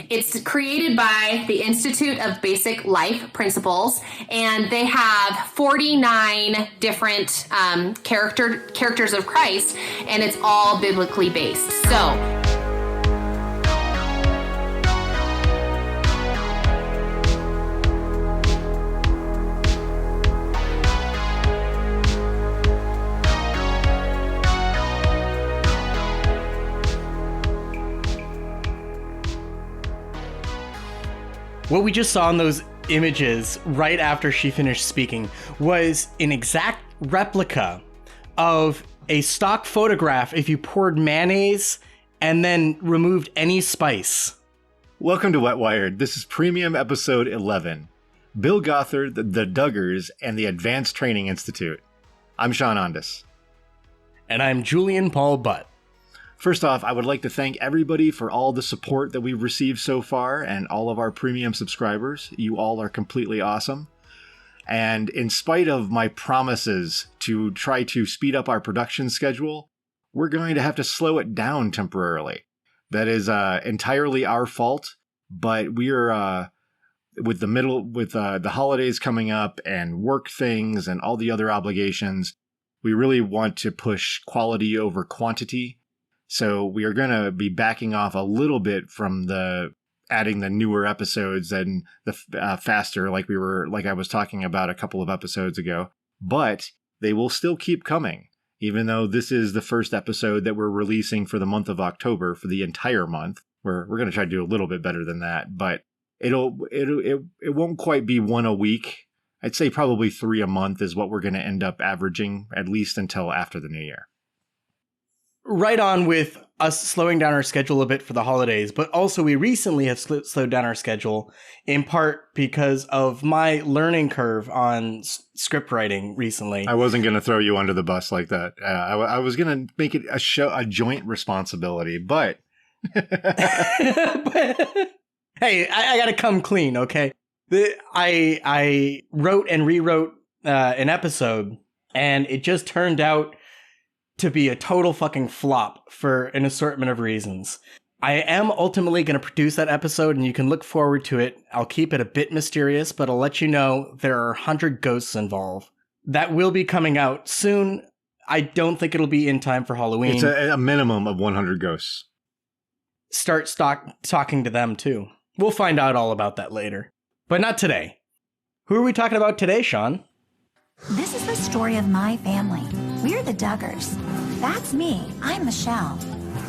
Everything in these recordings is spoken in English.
It's created by the Institute of Basic Life Principles, and they have 49 different characters of Christ, and it's all biblically based. So what we just saw in those images right after she finished speaking was an exact replica of a stock photograph if you poured mayonnaise and then removed any spice. Welcome to Wet Wired. This is premium episode 11. Bill Gothard, the Duggars, and the Advanced Training Institute. I'm Sean Ondas. And I'm Julian Paul Butt. First off, I would like to thank everybody for all the support that we've received so far and all of our premium subscribers. You all are completely awesome. And in spite of my promises to try to speed up our production schedule, we're going to have to slow it down temporarily. That is entirely our fault, but we're with the holidays coming up and work things and all the other obligations, we really want to push quality over quantity. So we are going to be backing off a little bit from adding the newer episodes and the faster, like I was talking about a couple of episodes ago. But they will still keep coming, even though this is the first episode that we're releasing for the month of October for the entire month. We're going to try to do a little bit better than that, but it won't quite be one a week. I'd say probably 3 a month is what we're going to end up averaging, at least until after the new year. Right on with us slowing down our schedule a bit for the holidays, but also we recently have slowed down our schedule in part because of my learning curve on script writing recently. I wasn't going to throw you under the bus like that. I was going to make it a joint responsibility, but... Hey, I got to come clean, okay? I wrote and rewrote an episode, and it just turned out to be a total fucking flop for an assortment of reasons. I am ultimately going to produce that episode, and you can look forward to it. I'll keep it a bit mysterious, but I'll let you know there are 100 ghosts involved. That will be coming out soon. I don't think it'll be in time for Halloween. It's a minimum of 100 ghosts. Start talking to them, too. We'll find out all about that later. But not today. Who are we talking about today, Sean? This is the story of my family. We're the Duggars. That's me. I'm Michelle.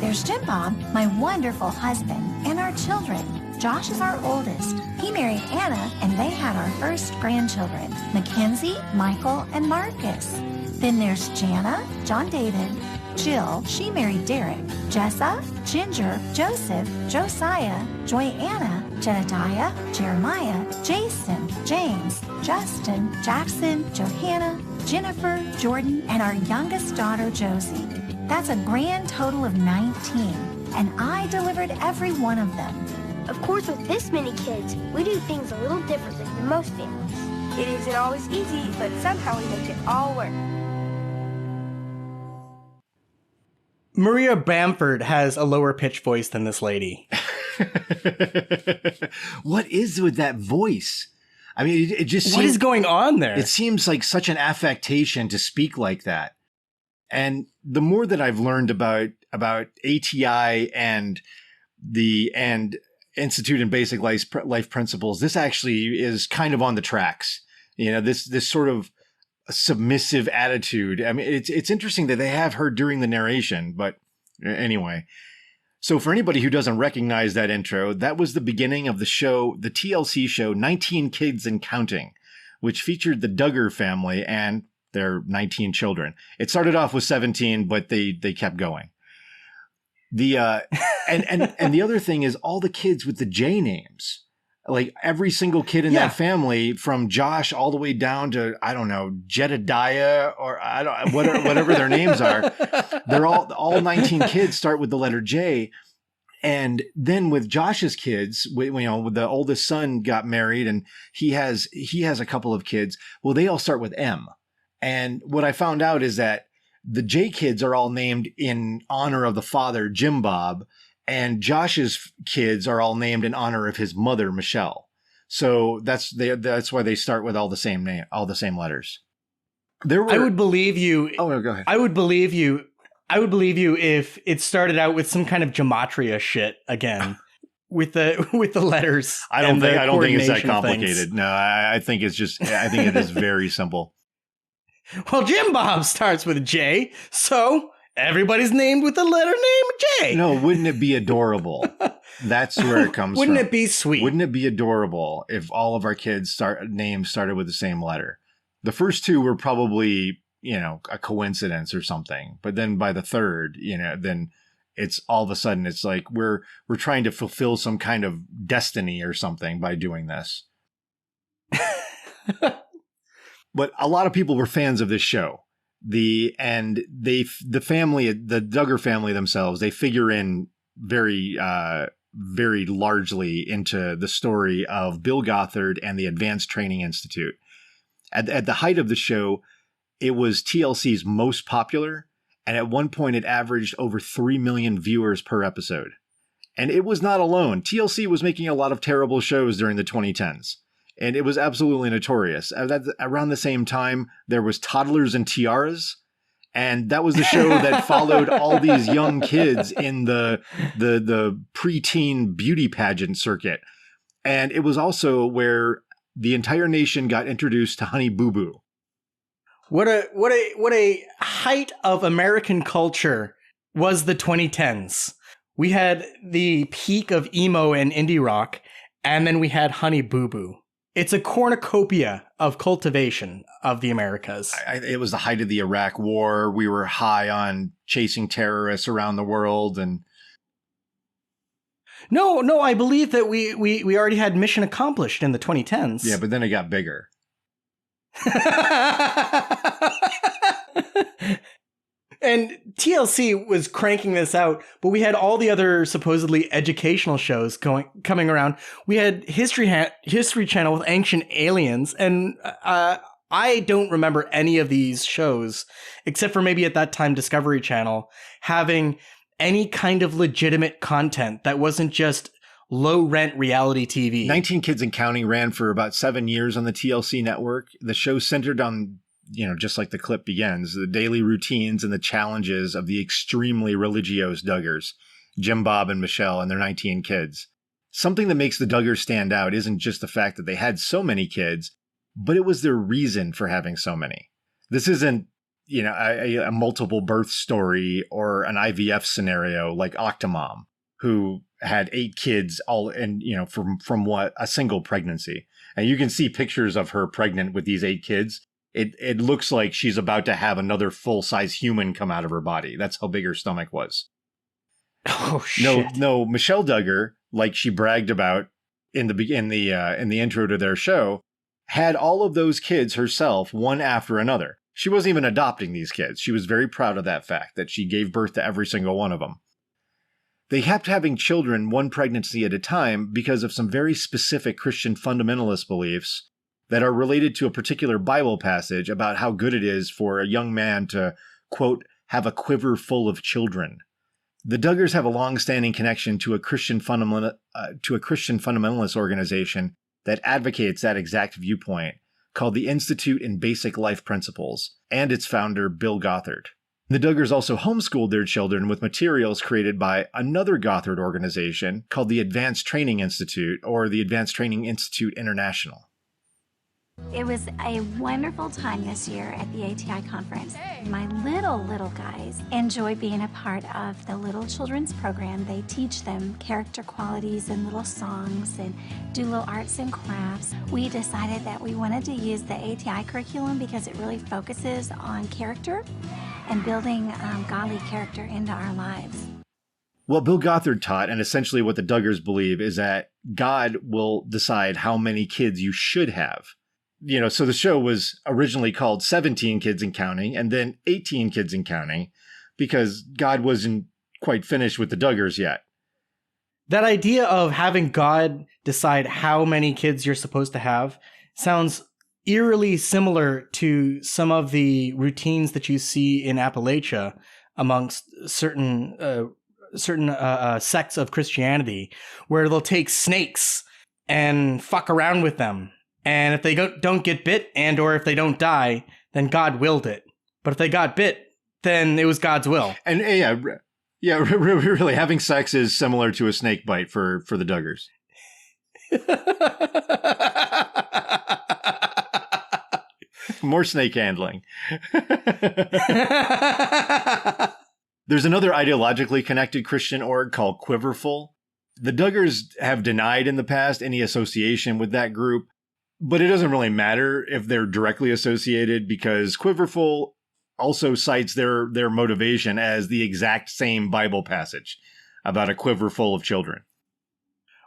There's Jim Bob, my wonderful husband, and our children. Josh is our oldest. He married Anna, and they had our first grandchildren, Mackenzie, Michael, and Marcus. Then there's Jana, John David, Jill, she married Derek, Jessa, Ginger, Joseph, Josiah, Joyanna, Jedediah, Jeremiah, Jason, James, Justin, Jackson, Johanna, Jennifer, Jordan, and our youngest daughter, Josie. That's a grand total of 19, and I delivered every one of them. Of course, with this many kids, we do things a little differently than most families. It isn't always easy, but somehow we make it all work. Maria Bamford has a lower pitched voice than this lady. What is with that voice? I mean, it just seems... What is going on there? It seems like such an affectation to speak like that. And the more that I've learned about ATI and the Institute in Basic Life Principles, this actually is kind of on the tracks. You know, this sort of submissive attitude. I mean, it's interesting that they have her during the narration, but anyway. So for anybody who doesn't recognize that intro, that was the beginning of the show, the TLC show 19 Kids and Counting, which featured the Duggar family and their 19 children. It started off with 17, but they kept going. The and the other thing is all the kids with the J names. Like every single kid in that family, from Josh all the way down to, I don't know, Jedediah or whatever their names are. They're all 19 kids start with the letter J. And then with Josh's kids, with the oldest son got married and he has a couple of kids. Well, they all start with M. And what I found out is that the J kids are all named in honor of the father, Jim Bob. And Josh's kids are all named in honor of his mother, Michelle. So that's why they start with all the same name, all the same letters. I would believe you. Oh, no, go ahead. I would believe you if it started out with some kind of gematria shit again. With the letters. I don't think it's that coordination complicated. things. No, I think it is very simple. Well, Jim Bob starts with J, so everybody's named with the letter name J. No, wouldn't it be adorable? That's where it comes Wouldn't from. it be sweet? Wouldn't it be adorable if all of our kids' names started with the same letter? The first two were probably, a coincidence or something. But then by the third, then it's all of a sudden it's like we're trying to fulfill some kind of destiny or something by doing this. But a lot of people were fans of this show. The Duggar family themselves, they figure in very very largely into the story of Bill Gothard and the Advanced Training Institute. At the height of the show, it was TLC's most popular. And at one point, it averaged over 3 million viewers per episode. And it was not alone. TLC was making a lot of terrible shows during the 2010s. And it was absolutely notorious. Around the same time, there was Toddlers and Tiaras. And that was the show that followed all these young kids in the preteen beauty pageant circuit. And it was also where the entire nation got introduced to Honey Boo Boo. What a height of American culture was the 2010s. We had the peak of emo and indie rock, and then we had Honey Boo Boo. It's a cornucopia of cultivation of the Americas. It was the height of the Iraq War. We were high on chasing terrorists around the world, and no, I believe that we already had mission accomplished in the 2010s. Yeah, but then it got bigger. And TLC was cranking this out, but we had all the other supposedly educational shows coming around. We had History Channel with Ancient Aliens, and I don't remember any of these shows, except for maybe at that time Discovery Channel, having any kind of legitimate content that wasn't just low-rent reality TV. 19 Kids and Counting ran for about 7 years on the TLC network. The show centered on, just like the clip begins, the daily routines and the challenges of the extremely religiose Duggars, Jim Bob and Michelle and their 19 kids. Something that makes the Duggars stand out isn't just the fact that they had so many kids, but it was their reason for having so many. This isn't, a multiple birth story or an IVF scenario like Octomom, who had 8 kids all in, from what a single pregnancy. And you can see pictures of her pregnant with these 8 kids. It looks like she's about to have another full-size human come out of her body. That's how big her stomach was. Oh shit. No, Michelle Duggar, like she bragged about in the intro to their show, had all of those kids herself, one after another. She wasn't even adopting these kids. She was very proud of that fact, that she gave birth to every single one of them. They kept having children one pregnancy at a time because of some very specific Christian fundamentalist beliefs that are related to a particular Bible passage about how good it is for a young man to, quote, have a quiver full of children. The Duggars have a long-standing connection to a Christian fundamentalist organization that advocates that exact viewpoint, called the Institute in Basic Life Principles, and its founder, Bill Gothard. The Duggars also homeschooled their children with materials created by another Gothard organization called the Advanced Training Institute, or the Advanced Training Institute International. It was a wonderful time this year at the ATI conference. My little guys enjoy being a part of the little children's program. They teach them character qualities and little songs and do little arts and crafts. We decided that we wanted to use the ATI curriculum because it really focuses on character and building godly character into our lives. What Bill Gothard taught, and essentially what the Duggars believe, is that God will decide how many kids you should have. So the show was originally called 17 Kids and Counting, and then 18 Kids and Counting, because God wasn't quite finished with the Duggars yet. That idea of having God decide how many kids you're supposed to have sounds eerily similar to some of the routines that you see in Appalachia amongst certain sects of Christianity where they'll take snakes and fuck around with them. And if they don't get bit and or if they don't die, then God willed it. But if they got bit, then it was God's will. And really, having sex is similar to a snake bite for the Duggars. More snake handling. There's another ideologically connected Christian org called Quiverful. The Duggars have denied in the past any association with that group, but it doesn't really matter if they're directly associated because Quiverful also cites their motivation as the exact same Bible passage about a quiver full of children.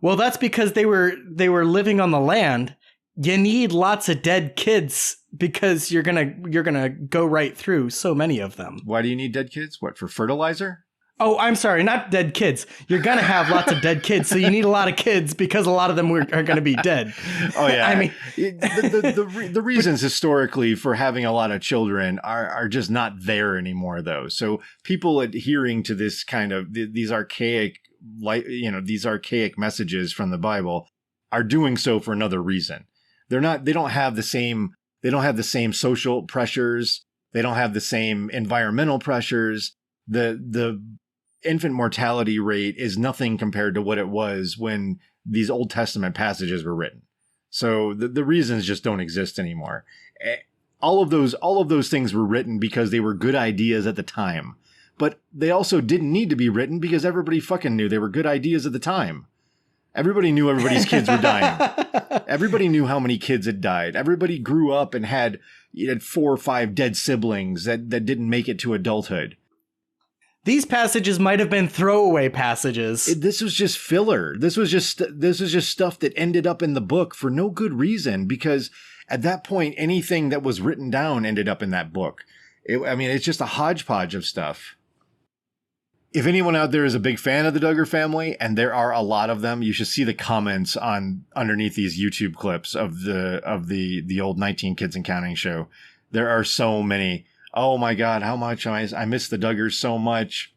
Well, that's because they were living on the land. You need lots of dead kids because you're gonna go right through so many of them. Why do you need dead kids? What, for fertilizer? Oh, I'm sorry, not dead kids. You're gonna have lots of dead kids, so you need a lot of kids because a lot of them are gonna be dead. Oh yeah, I mean, the reasons historically for having a lot of children are just not there anymore, though. So people adhering to this kind of these archaic messages from the Bible are doing so for another reason. They don't have the same social pressures. They don't have the same environmental pressures. The infant mortality rate is nothing compared to what it was when these Old Testament passages were written. So the reasons just don't exist anymore. All of those things were written because they were good ideas at the time. But they also didn't need to be written because everybody fucking knew they were good ideas at the time. Everybody knew everybody's kids were dying. Everybody knew how many kids had died. Everybody grew up and had 4 or 5 dead siblings that didn't make it to adulthood. These passages might have been throwaway passages. This was just filler. This was just stuff that ended up in the book for no good reason, because at that point, anything that was written down ended up in that book. It's just a hodgepodge of stuff. If anyone out there is a big fan of the Duggar family, and there are a lot of them, you should see the comments underneath these YouTube clips of the old 19 Kids and Counting show. There are so many. Oh my God, how much I miss the Duggars so much.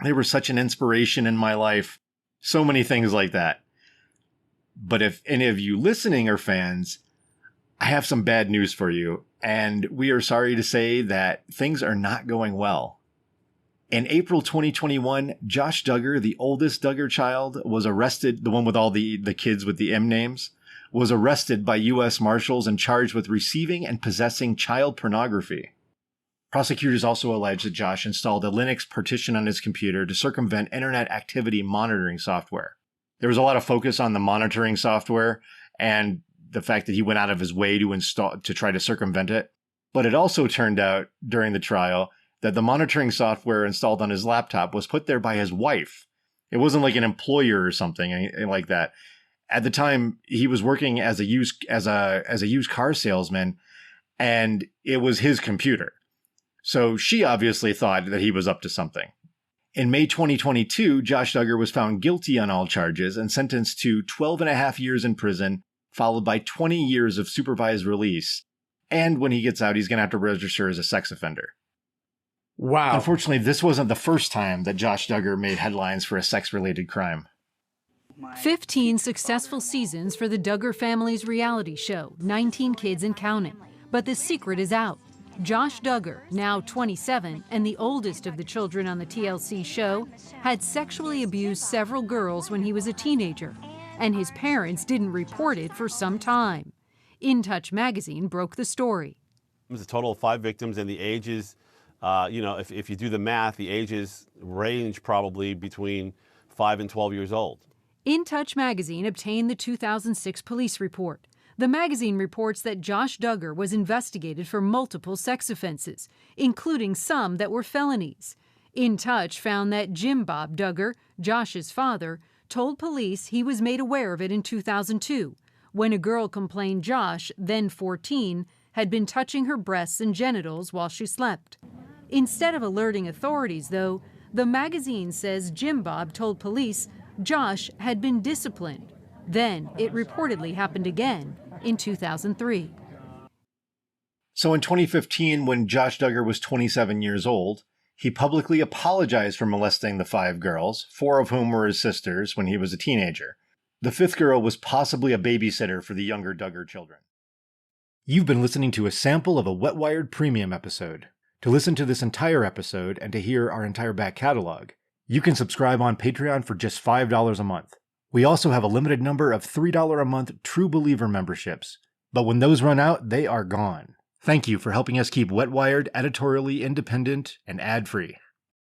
They were such an inspiration in my life. So many things like that. But if any of you listening are fans, I have some bad news for you. And we are sorry to say that things are not going well. In April 2021, Josh Duggar, the oldest Duggar child, was arrested, the one with all the kids with the M names, was arrested by U.S. Marshals and charged with receiving and possessing child pornography. Prosecutors also allege that Josh installed a Linux partition on his computer to circumvent internet activity monitoring software. There was a lot of focus on the monitoring software and the fact that he went out of his way to try to circumvent it. But it also turned out during the trial that the monitoring software installed on his laptop was put there by his wife. It wasn't like an employer or something, anything like that. At the time, he was working as a used car salesman, and it was his computer. So she obviously thought that he was up to something. In May 2022, Josh Duggar was found guilty on all charges and sentenced to 12 and a half years in prison, followed by 20 years of supervised release. And when he gets out, he's going to have to register as a sex offender. Wow. Unfortunately, this wasn't the first time that Josh Duggar made headlines for a sex-related crime. 15 successful seasons for the Duggar family's reality show, 19 Kids and Counting. But the secret is out. Josh Duggar, now 27 and the oldest of the children on the TLC show, had sexually abused several girls when he was a teenager, and his parents didn't report it for some time. In Touch magazine broke the story. It was a total of 5 victims, and the ages, if you do the math, the ages range probably between 5 and 12 years old. In Touch magazine obtained the 2006 police report. The magazine reports that Josh Duggar was investigated for multiple sex offenses, including some that were felonies. In Touch found that Jim Bob Duggar, Josh's father, told police he was made aware of it in 2002, when a girl complained Josh, then 14, had been touching her breasts and genitals while she slept. Instead of alerting authorities, though, the magazine says Jim Bob told police Josh had been disciplined. Then it reportedly happened again in 2003. So in 2015, when Josh Duggar was 27 years old, He publicly apologized for molesting the 5 girls, 4 of whom were his sisters when he was a teenager. The 5th girl was possibly a babysitter for the younger Duggar children. You've been listening to a sample of a Wet Wired Premium episode. To listen to this entire episode and to hear our entire back catalog, you can subscribe on Patreon for just $5 a month. We also have a limited number of $3 a month True Believer memberships, but when those run out, they are gone. Thank you for helping us keep Wet Wired editorially independent and ad-free.